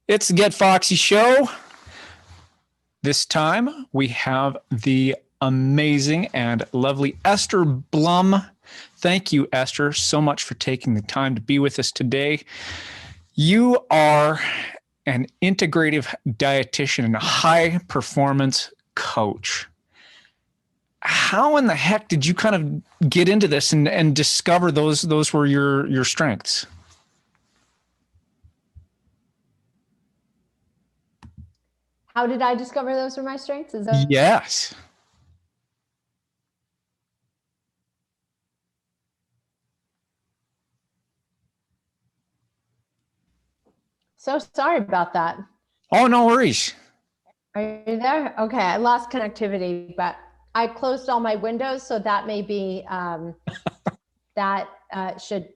It's the Get Foxy show. This time we have the amazing and lovely Esther Blum. Thank you, Esther, so much for taking the time to be with us today. You are an integrative dietitian and a high performance coach. How in the heck did you kind of get into this and discover those were your strengths? How did I discover those were my strengths? Yes. So sorry about that. Oh, no worries. Are you there? Okay, I lost connectivity, but I closed all my windows, so that may be that should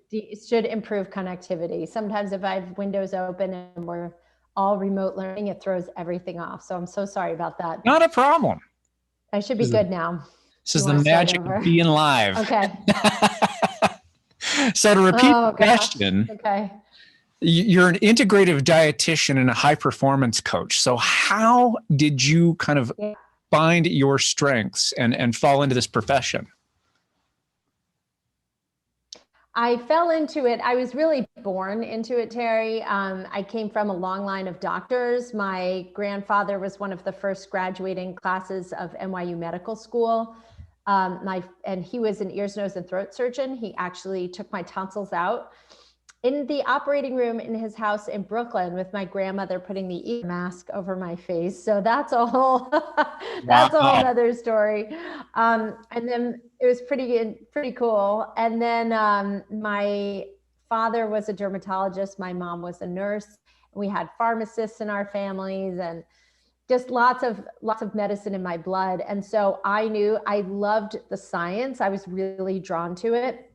improve connectivity. Sometimes if I have windows open and we're all remote learning, it throws everything off. So I'm so sorry about that. Not a problem. I should be good now. This is the magic of being live. Okay. So to repeat the question, okay. You're an integrative dietitian and a high performance coach. So how did you kind of find your strengths and fall into this profession? I fell into it. I was really born into it, Terry. I came from a long line of doctors. My grandfather was one of the first graduating classes of NYU Medical School. And he was an ears, nose, and throat surgeon. He actually took my tonsils out in the operating room in his house in Brooklyn with my grandmother putting the mask over my face. So that's a whole, that's a whole other story. And then it was pretty cool. And then my father was a dermatologist. My mom was a nurse. We had pharmacists in our families and just lots of medicine in my blood. And so I knew I loved the science. I was really drawn to it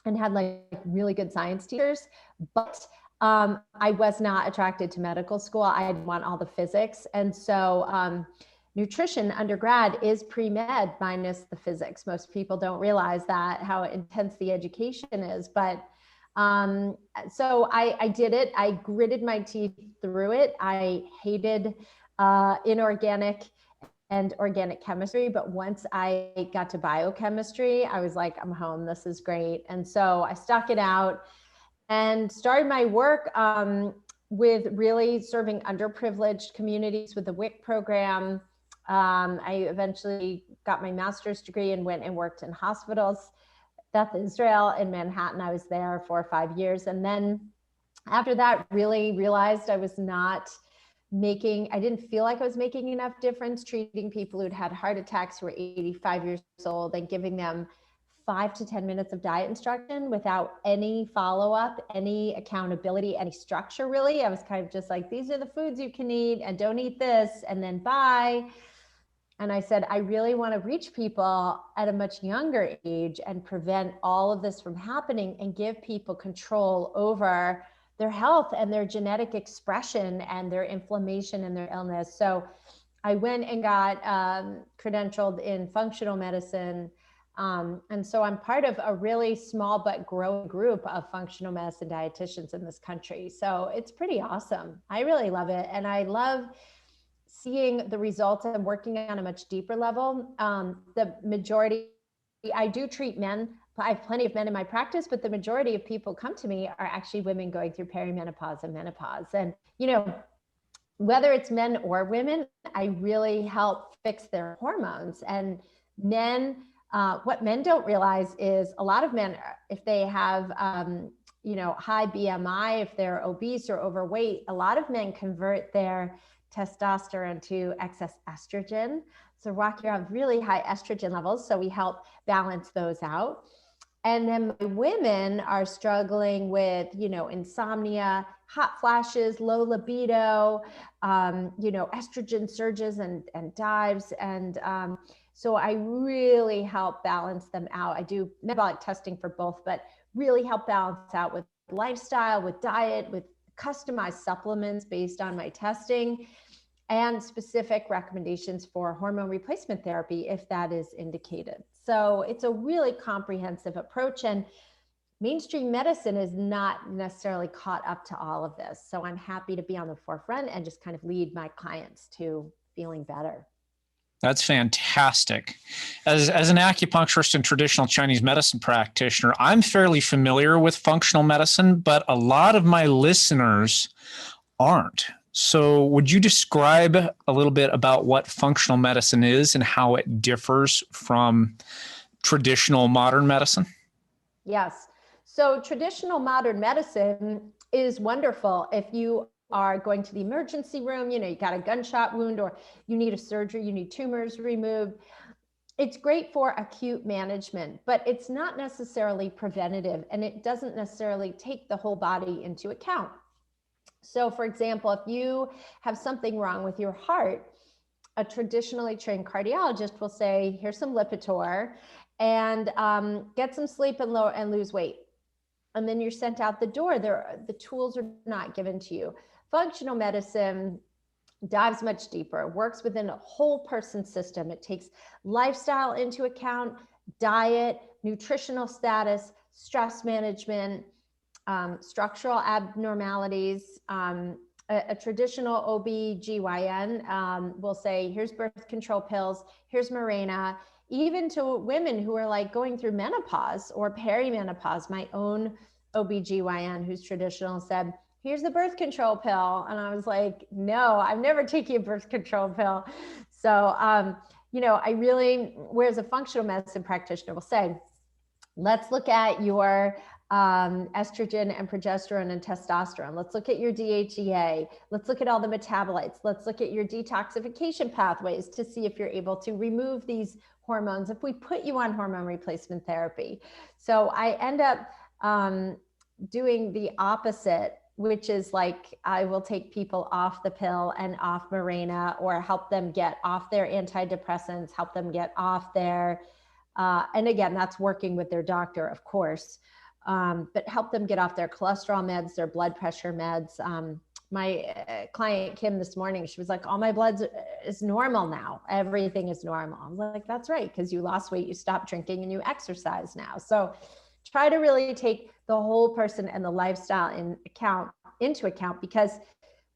and had like really good science teachers, but I was not attracted to medical school. I didn't want all the physics. And so nutrition undergrad is pre-med minus the physics. Most people don't realize that, how intense the education is. But so I did it. I gritted my teeth through it. I hated inorganic and organic chemistry. But once I got to biochemistry, I was like, I'm home, this is great. And so I stuck it out and started my work with really serving underprivileged communities with the WIC program. I eventually got my master's degree and went and worked in hospitals. Beth Israel in Manhattan, I was there 4 or 5 years. And then after that, really realized I didn't feel like I was making enough difference treating people who'd had heart attacks who were 85 years old and giving them 5 to 10 minutes of diet instruction without any follow-up, any accountability, any structure really. I was kind of just like, these are the foods you can eat and don't eat this and then bye. And I said, I really want to reach people at a much younger age and prevent all of this from happening and give people control over their health and their genetic expression and their inflammation and their illness. So I went and got credentialed in functional medicine. And so I'm part of a really small but growing group of functional medicine dietitians in this country. So it's pretty awesome. I really love it. And I love seeing the results and working on a much deeper level. The majority, I do treat men. I have plenty of men in my practice, but the majority of people come to me are actually women going through perimenopause and menopause. And, you know, whether it's men or women, I really help fix their hormones. And men, what men don't realize is a lot of men, if they have, high BMI, if they're obese or overweight, a lot of men convert their testosterone to excess estrogen. So Rocky, you have really high estrogen levels. So we help balance those out. And then my women are struggling with, insomnia, hot flashes, low libido, estrogen surges and dives. And so I really help balance them out. I do metabolic testing for both, but really help balance out with lifestyle, with diet, with customized supplements based on my testing and specific recommendations for hormone replacement therapy if that is indicated. So it's a really comprehensive approach. And mainstream medicine is not necessarily caught up to all of this. So I'm happy to be on the forefront and just kind of lead my clients to feeling better. That's fantastic. As an acupuncturist and traditional Chinese medicine practitioner, I'm fairly familiar with functional medicine, but a lot of my listeners aren't. So would you describe a little bit about what functional medicine is and how it differs from traditional modern medicine? Yes. So traditional modern medicine is wonderful if you are going to the emergency room, you got a gunshot wound or you need a surgery, you need tumors removed. It's great for acute management, but it's not necessarily preventative, and it doesn't necessarily take the whole body into account. So for example, if you have something wrong with your heart, a traditionally trained cardiologist will say, here's some Lipitor and get some sleep and lose weight. And then you're sent out the door. The tools are not given to you. Functional medicine dives much deeper, works within a whole person system. It takes lifestyle into account, diet, nutritional status, stress management, structural abnormalities. A traditional OB/GYN will say, here's birth control pills, here's Mirena, even to women who are like going through menopause or perimenopause. My own OB/GYN, who's traditional, said, here's the birth control pill. And I was like, no, I've never taken a birth control pill. So, I really, whereas a functional medicine practitioner will say, let's look at your estrogen and progesterone and testosterone. Let's look at your DHEA. Let's look at all the metabolites. Let's look at your detoxification pathways to see if you're able to remove these hormones if we put you on hormone replacement therapy. So I end up doing the opposite, which is like, I will take people off the pill and off Mirena, or help them get off their antidepressants, help them get off their, and again, that's working with their doctor, of course, but help them get off their cholesterol meds, their blood pressure meds. My client, Kim, this morning, she was like, all my blood is normal now. Everything is normal. I'm like, that's right, because you lost weight, you stopped drinking, and you exercise now. So try to really take the whole person and the lifestyle into account, because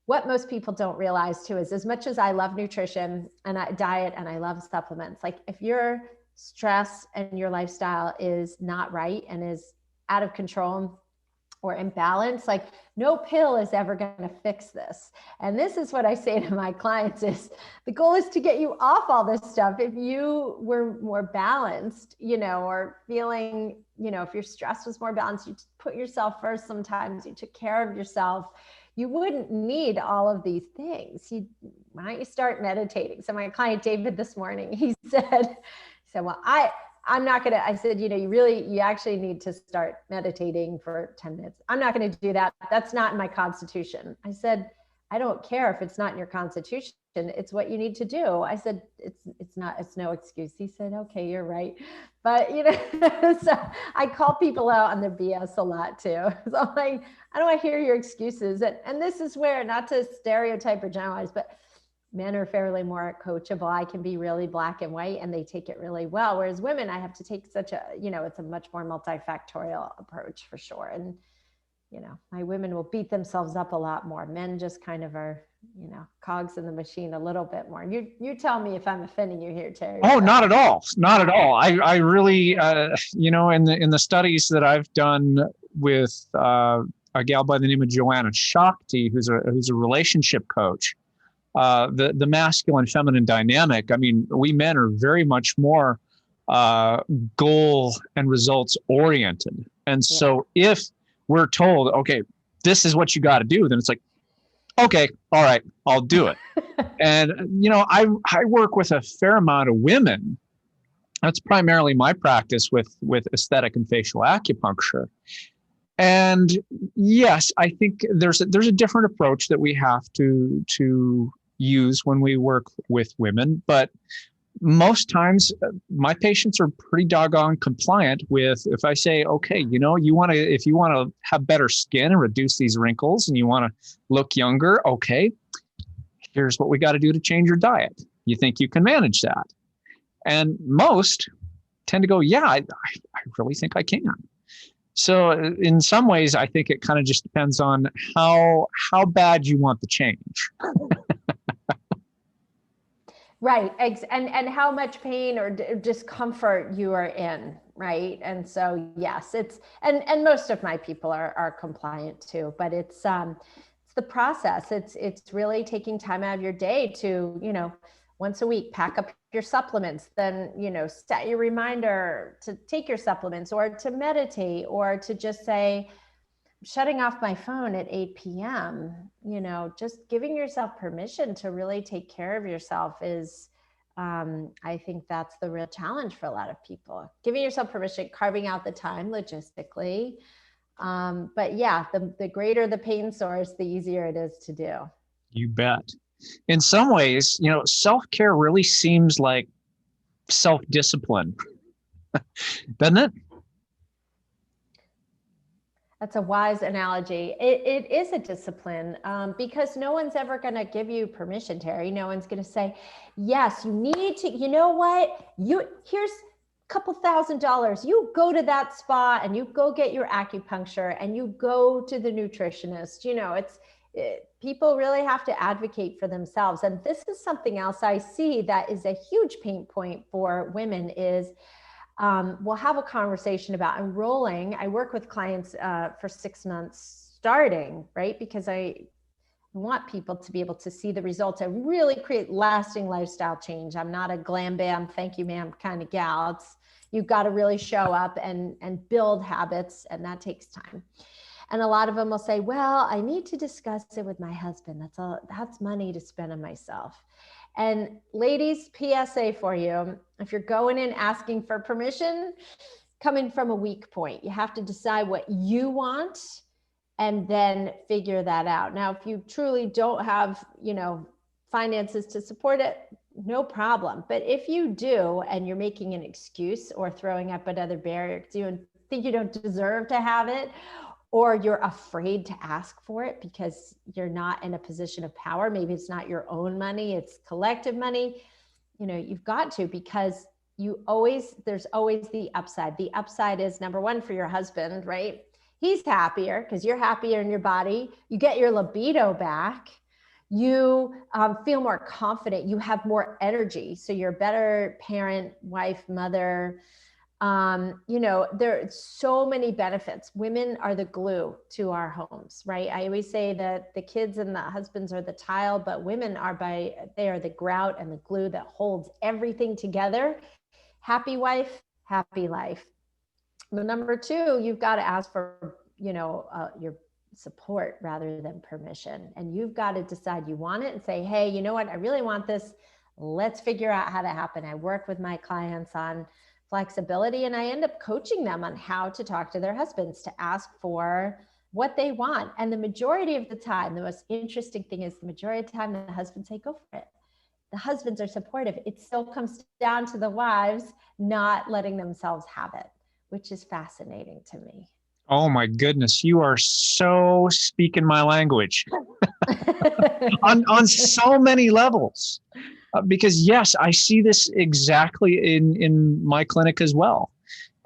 what most people don't realize too is, as much as I love nutrition and diet and I love supplements, like if your stress and your lifestyle is not right and is out of control or imbalance, like no pill is ever going to fix this. And this is what I say to my clients is, the goal is to get you off all this stuff. If you were more balanced, or feeling, if your stress was more balanced, you put yourself first sometimes, you took care of yourself, you wouldn't need all of these things. Why don't you start meditating? So my client, David, this morning, he said, well, I'm not going to, I said, you actually need to start meditating for 10 minutes. I'm not going to do that. That's not in my constitution. I said, I don't care if it's not in your constitution. It's what you need to do. I said, it's no excuse. He said, okay, you're right. But, so I call people out on their BS a lot too. So I'm like, I don't want to hear your excuses. And this is where, not to stereotype or generalize, but men are fairly more coachable. I can be really black and white and they take it really well. Whereas women, I have to take it's a much more multifactorial approach for sure. And, my women will beat themselves up a lot more. Men just kind of are, cogs in the machine a little bit more. You tell me if I'm offending you here, Terry. Oh, not at all. Not at all. I really, in the studies that I've done with a gal by the name of Joanna Shakti, who's a relationship coach, the masculine feminine dynamic. I mean, we men are very much more goal and results oriented. And so if we're told, okay, this is what you got to do, then it's like, okay, all right, I'll do it. And, I work with a fair amount of women. That's primarily my practice with aesthetic and facial acupuncture. And yes, I think there's a different approach that we have to use when we work with women, but most times my patients are pretty doggone compliant with, if I say, okay, if you want to have better skin and reduce these wrinkles and you want to look younger, okay, here's what we got to do to change your diet. You think you can manage that? And most tend to go, yeah, I really think I can. So in some ways, I think it kind of just depends on how bad you want the change. Right. And how much pain or discomfort you are in. Right. And so, yes, and most of my people are compliant too, but it's the process. It's really taking time out of your day to, once a week, pack up your supplements, then, set your reminder to take your supplements or to meditate or to just say, shutting off my phone at 8 p.m., just giving yourself permission to really take care of yourself is, I think that's the real challenge for a lot of people. Giving yourself permission, carving out the time logistically. But yeah, the greater the pain source, the easier it is to do. You bet. In some ways, self-care really seems like self-discipline, doesn't it? That's a wise analogy. It is a discipline because no one's ever going to give you permission, Terry. No one's going to say, yes, you need to, you know what? Here's a couple $1,000. You go to that spa and you go get your acupuncture and you go to the nutritionist. People really have to advocate for themselves. And this is something else I see that is a huge pain point for women is we'll have a conversation about enrolling. I work with clients for 6 months starting, right? Because I want people to be able to see the results and really create lasting lifestyle change. I'm not a glam bam, thank you, ma'am kind of gal. You've got to really show up and build habits, and that takes time. And a lot of them will say, well, I need to discuss it with my husband. That's money to spend on myself. And ladies, PSA for you, if you're going in asking for permission, coming from a weak point, you have to decide what you want and then figure that out. Now, if you truly don't have, finances to support it, no problem. But if you do, and you're making an excuse or throwing up another barrier because you think you don't deserve to have it, or you're afraid to ask for it because you're not in a position of power. Maybe it's not your own money, it's collective money. You've got to, because there's always the upside. The upside is, number one, for your husband, right? He's happier because you're happier in your body. You get your libido back. You feel more confident. You have more energy. So you're a better parent, wife, mother. There are so many benefits. Women are the glue to our homes, right? I always say that the kids and the husbands are the tile, but women they are the grout and the glue that holds everything together. Happy wife, happy life. But number two, you've got to ask for, your support rather than permission. And you've got to decide you want it and say, hey, you know what? I really want this. Let's figure out how to happen. I work with my clients on flexibility, and I end up coaching them on how to talk to their husbands to ask for what they want. And the majority of the time, the most interesting thing is the majority of the time the husbands say, go for it. The husbands are supportive. It still comes down to the wives not letting themselves have it, which is fascinating to me. Oh my goodness, you are so speaking my language on so many levels. Because yes, I see this exactly in my clinic as well.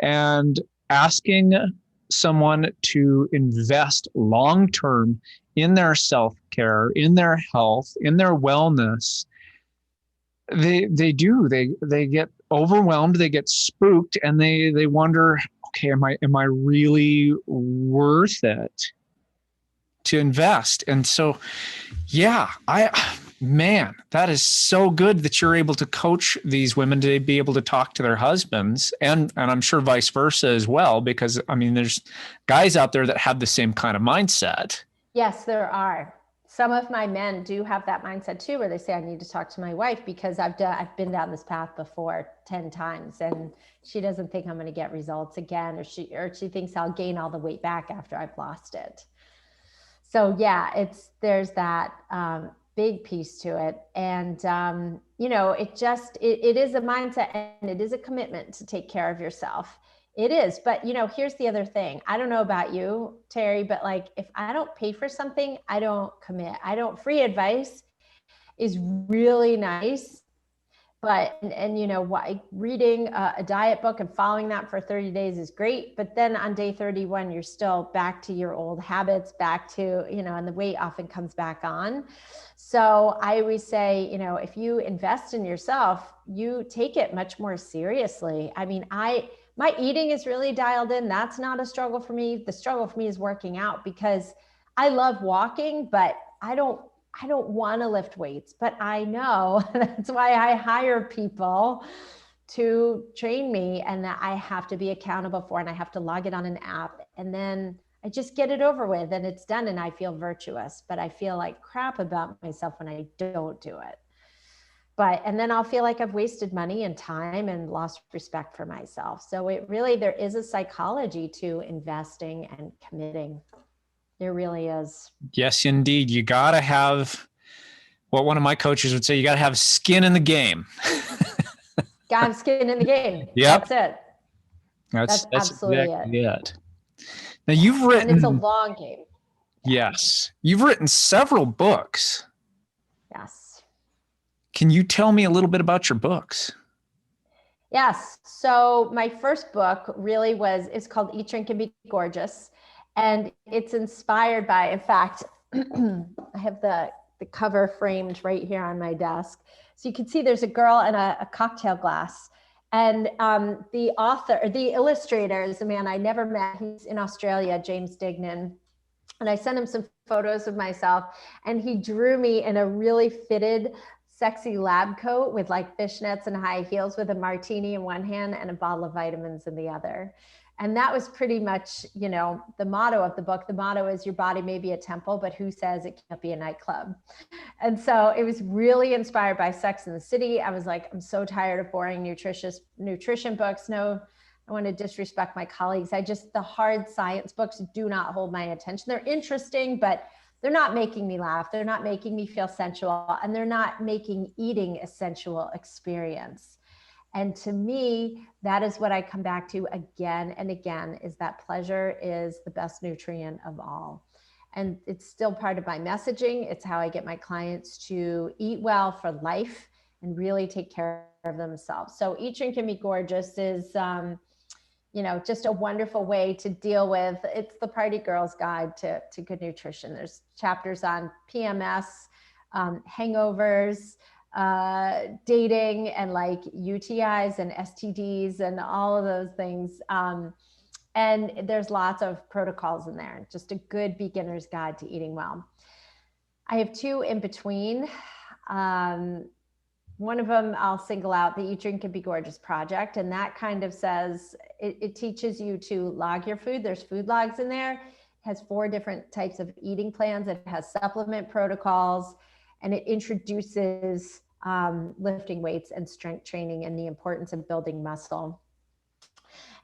And asking someone to invest long-term in their self-care, in their health, in their wellness, they get overwhelmed, they get spooked, and they wonder, okay, am I really worth it to invest? And so, yeah, man, that is so good that you're able to coach these women to be able to talk to their husbands, and I'm sure vice versa as well, because there's guys out there that have the same kind of mindset. Yes, there are. Some of my men do have that mindset too, where they say, I need to talk to my wife because I've been down this path before 10 times and she doesn't think I'm going to get results again, or she thinks I'll gain all the weight back after I've lost it. So yeah, there's that big piece to it. And, it is a mindset and it is a commitment to take care of yourself. It is. But, here's the other thing. I don't know about you, Terry, but if I don't pay for something, I don't commit. Free advice is really nice, But, and you know, reading a diet book and following that for 30 days is great. But then on day 31, you're still back to your old habits, back to, you know, and the weight often comes back on. So I always say, you know, if you invest in yourself, you take it much more seriously. I mean, my eating is really dialed in. That's not a struggle for me. The struggle for me is working out, because I love walking, but I don't want to lift weights, but I know that's why I hire people to train me, and that I have to be accountable for, and I have to log it on an app, and then I just get it over with and it's done, and I feel virtuous. But I feel like crap about myself when I don't do it. And then I'll feel like I've wasted money and time and lost respect for myself. So it really, there is a psychology to investing and committing. There really is. Yes, indeed. You got to have what one of my coaches would say, you got to have skin in the game. Got to have skin in the game. Yep. That's it. That's absolutely exactly it. it. Now you've written. And it's a long game. Yeah. Yes. You've written several books. Yes. Can you tell me a little bit about your books? Yes. So my first book really it's called Eat, Drink, and Be Gorgeous. And it's inspired by, in fact, I have the cover framed right here on my desk. So you can see there's a girl and a cocktail glass. And the author, the illustrator, is a man I never met. He's in Australia, James Dignan. And I sent him some photos of myself, and he drew me in a really fitted, sexy lab coat with like fishnets and high heels, with a martini in one hand and a bottle of vitamins in the other. And that was pretty much, you know, the motto of the book. The motto is, your body may be a temple, but who says it can't be a nightclub? And so it was really inspired by Sex and the City. I was like, I'm so tired of boring nutrition books. No, I want to disrespect my colleagues. The hard science books do not hold my attention. They're interesting, but they're not making me laugh. They're not making me feel sensual, and they're not making eating a sensual experience. And to me, that is what I come back to again and again, is that pleasure is the best nutrient of all. And it's still part of my messaging. It's how I get my clients to eat well for life and really take care of themselves. So Eat, Drink, and Be Gorgeous is, you know, just a wonderful way to deal with, it's the party girl's guide to good nutrition. There's chapters on PMS, hangovers, dating, and like UTIs and STDs and all of those things. And there's lots of protocols in there, just a good beginner's guide to eating well. I have two in between. One of them I'll single out, the Eat, Drink, and Be Gorgeous project. And that kind of says, it teaches you to log your food. There's food logs in there. It has 4 different types of eating plans. It has supplement protocols, and it introduces lifting weights and strength training and the importance of building muscle.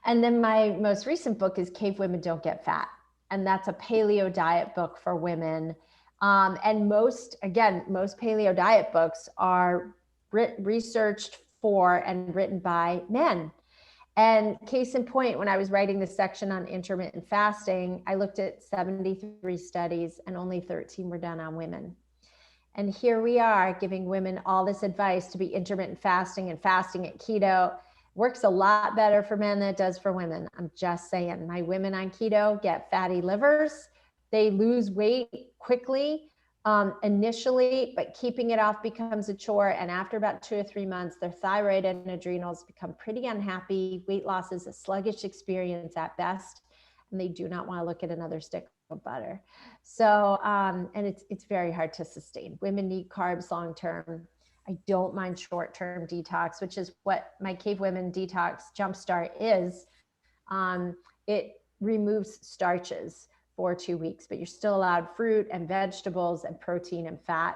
And then my most recent book is Cavewomen Don't Get Fat. And that's a paleo diet book for women. And most paleo diet books are researched for and written by men. And case in point, when I was writing this section on intermittent fasting, I looked at 73 studies and only 13 were done on women. And here we are giving women all this advice to be intermittent fasting and fasting at keto. Works a lot better for men than it does for women. I'm just saying, my women on keto get fatty livers. They lose weight quickly initially, but keeping it off becomes a chore. And after about 2 or 3 months, their thyroid and adrenals become pretty unhappy. Weight loss is a sluggish experience at best, and they do not want to look at another stick of butter. So, and it's very hard to sustain. Women need carbs long-term. I don't mind short-term detox, which is what my Cavewomen Detox Jumpstart is. It removes starches for 2 weeks, but you're still allowed fruit and vegetables and protein and fat.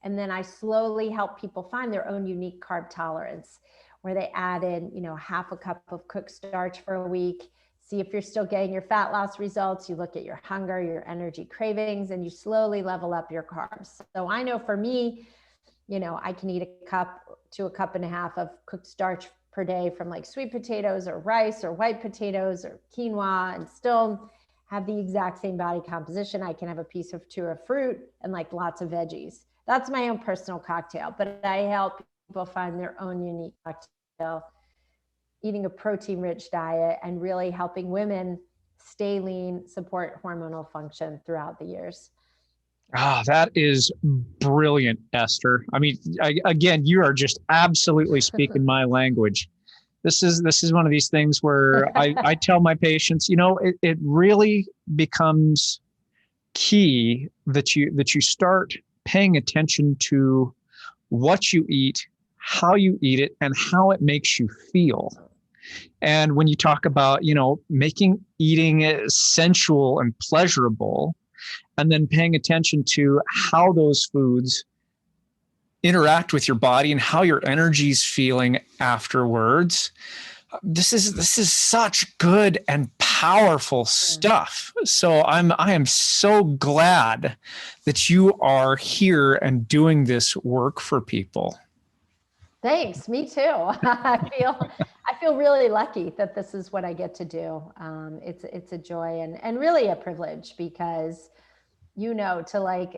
And then I slowly help people find their own unique carb tolerance, where they add in, you know, half a cup of cooked starch for a week. See if you're still getting your fat loss results. You look at your hunger, your energy cravings, and you slowly level up your carbs. So I know for me, you know, I can eat a cup to a cup and a half of cooked starch per day from like sweet potatoes or rice or white potatoes or quinoa, and still have the exact same body composition. I can have a piece or 2 of fruit and like lots of veggies. That's my own personal cocktail, but I help people find their own unique cocktail, eating a protein-rich diet, and really helping women stay lean, support hormonal function throughout the years. That is brilliant, Esther. I mean, again, you are just absolutely speaking my language. This is one of these things where I tell my patients, it really becomes key that you start paying attention to what you eat, how you eat it, and how it makes you feel. And when you talk about, making eating sensual and pleasurable, and then paying attention to how those foods interact with your body and how your energy's feeling afterwards. This is such good and powerful stuff. So I am so glad that you are here and doing this work for people. Thanks. Me too. I feel really lucky that this is what I get to do. It's a joy and really a privilege because, to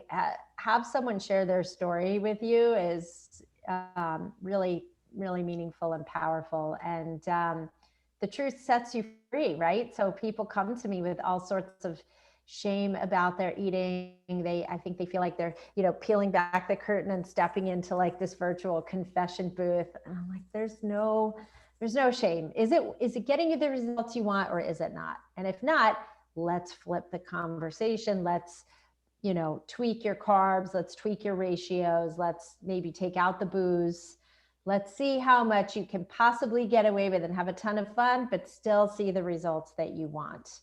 have someone share their story with you is really, really meaningful and powerful. And the truth sets you free, right? So people come to me with all sorts of shame about their eating. I think they feel like they're, peeling back the curtain and stepping into like this virtual confession booth. And I'm like, there's no shame. Is it getting you the results you want, or is it not? And if not, let's flip the conversation. Let's, tweak your carbs. Let's tweak your ratios. Let's maybe take out the booze. Let's see how much you can possibly get away with and have a ton of fun, but still see the results that you want.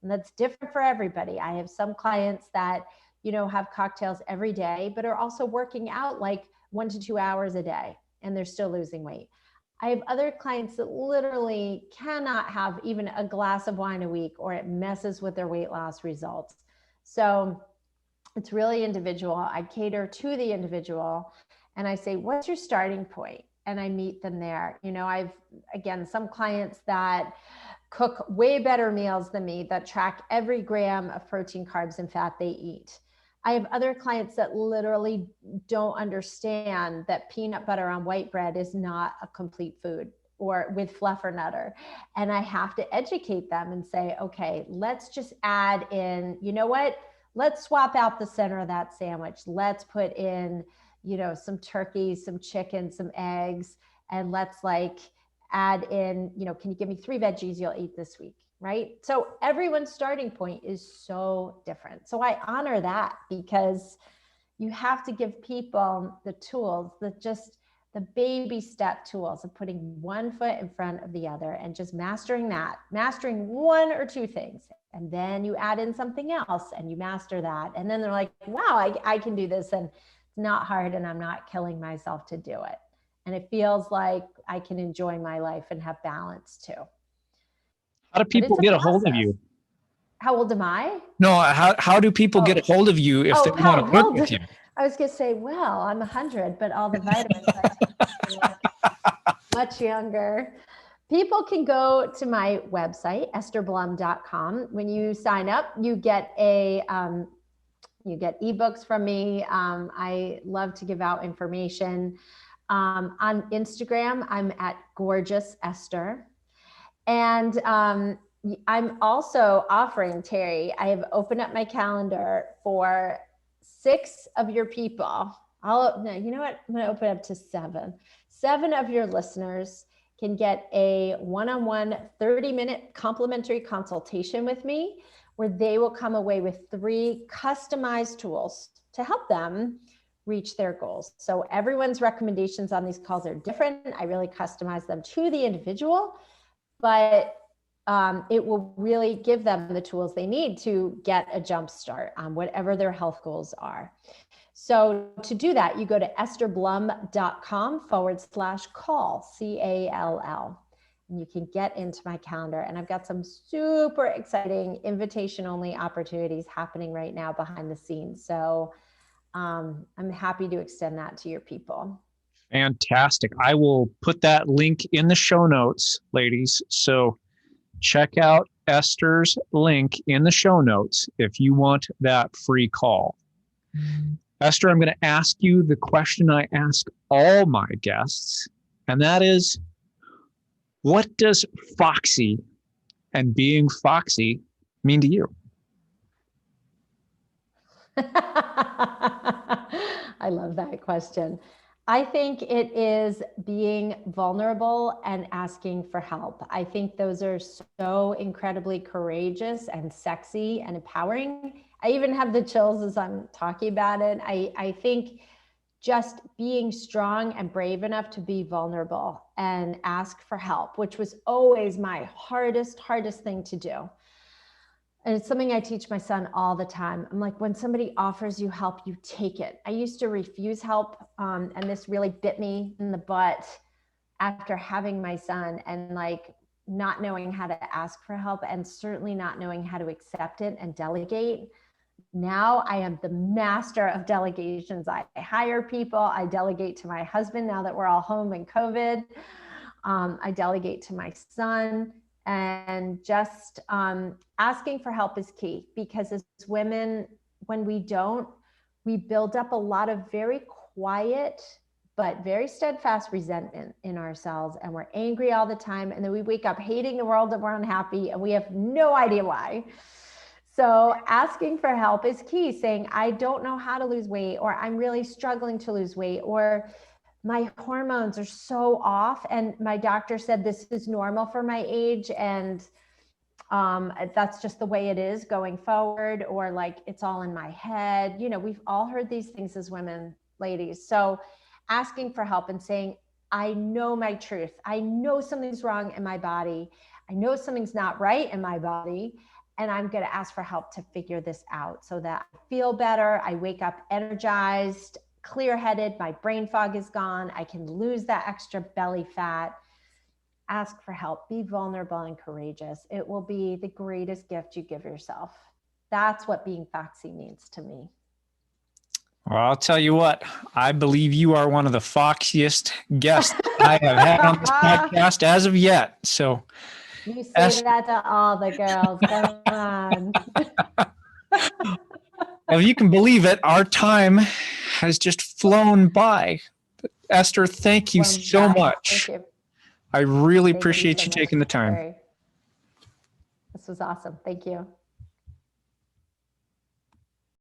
And that's different for everybody. I have some clients that, have cocktails every day, but are also working out like 1 to 2 hours a day, and they're still losing weight. I have other clients that literally cannot have even a glass of wine a week, or it messes with their weight loss results. So it's really individual. I cater to the individual, and I say, what's your starting point? And I meet them there. I've, again, some clients that cook way better meals than me, that track every gram of protein, carbs, and fat they eat. I have other clients that literally don't understand that peanut butter on white bread is not a complete food, or with fluffernutter. And I have to educate them and say, okay, let's just add in, let's swap out the center of that sandwich. Let's put in, some turkey, some chicken, some eggs, and let's add in, can you give me 3 veggies you'll eat this week, right? So everyone's starting point is so different. So I honor that, because you have to give people the tools, the baby step tools of putting one foot in front of the other and just mastering 1 or 2 things. And then you add in something else and you master that. And then they're like, wow, I can do this, and it's not hard, and I'm not killing myself to do it. And it feels like I can enjoy my life and have balance too. How do people get a hold of you? How old am I? No, how do people get a hold of you if they want to work with you? I was going to say, well, I'm 100, but all the vitamins I take are much younger. People can go to my website, estherblum.com. When you sign up, you get ebooks from me. I love to give out information. On Instagram, I'm at Gorgeous Esther. And I'm also offering, Terry, I have opened up my calendar for 6 of your people. You know what? I'm going to open up to 7. 7 of your listeners can get a one-on-one 30-minute complimentary consultation with me, where they will come away with 3 customized tools to help them reach their goals. So everyone's recommendations on these calls are different. I really customize them to the individual, but it will really give them the tools they need to get a jump start on whatever their health goals are. So to do that, you go to estherblum.com/call, CALL, and you can get into my calendar. And I've got some super exciting invitation-only opportunities happening right now behind the scenes. So I'm happy to extend that to your people. Fantastic. I will put that link in the show notes, ladies. So check out Esther's link in the show notes if you want that free call. Esther, I'm going to ask you the question I ask all my guests, and that is, what does Foxy and being Foxy mean to you? I love that question. I think it is being vulnerable and asking for help. I think those are so incredibly courageous and sexy and empowering. I even have the chills as I'm talking about it. I think just being strong and brave enough to be vulnerable and ask for help, which was always my hardest thing to do. And it's something I teach my son all the time. I'm like, when somebody offers you help, you take it. I used to refuse help. And this really bit me in the butt after having my son and like not knowing how to ask for help and certainly not knowing how to accept it and delegate. Now I am the master of delegations. I hire people. I delegate to my husband now that we're all home in COVID. I delegate to my son. And just asking for help is key, because as women, when we don't, we build up a lot of very quiet but very steadfast resentment in ourselves, and we're angry all the time, and then we wake up hating the world and we're unhappy and we have no idea why. So asking for help is key, saying, I don't know how to lose weight, or I'm really struggling to lose weight, or my hormones are so off and my doctor said this is normal for my age, and that's just the way it is going forward, or like it's all in my head. You know, we've all heard these things as women, ladies. So asking for help and saying, I know my truth. I know something's wrong in my body. I know something's not right in my body. And I'm going to ask for help to figure this out so that I feel better. I wake up energized, clear-headed, my brain fog is gone. I can lose that extra belly fat. Ask for help, be vulnerable and courageous. It will be the greatest gift you give yourself. That's what being Foxy means to me. Well, I'll tell you what, I believe you are one of the foxiest guests I have had on this podcast as of yet. So you say that to all the girls. Come on. Well, if you can believe it, our time has just flown by. Esther, thank you so much. Thank you. I really Thank appreciate you so taking the time. This was awesome. Thank you.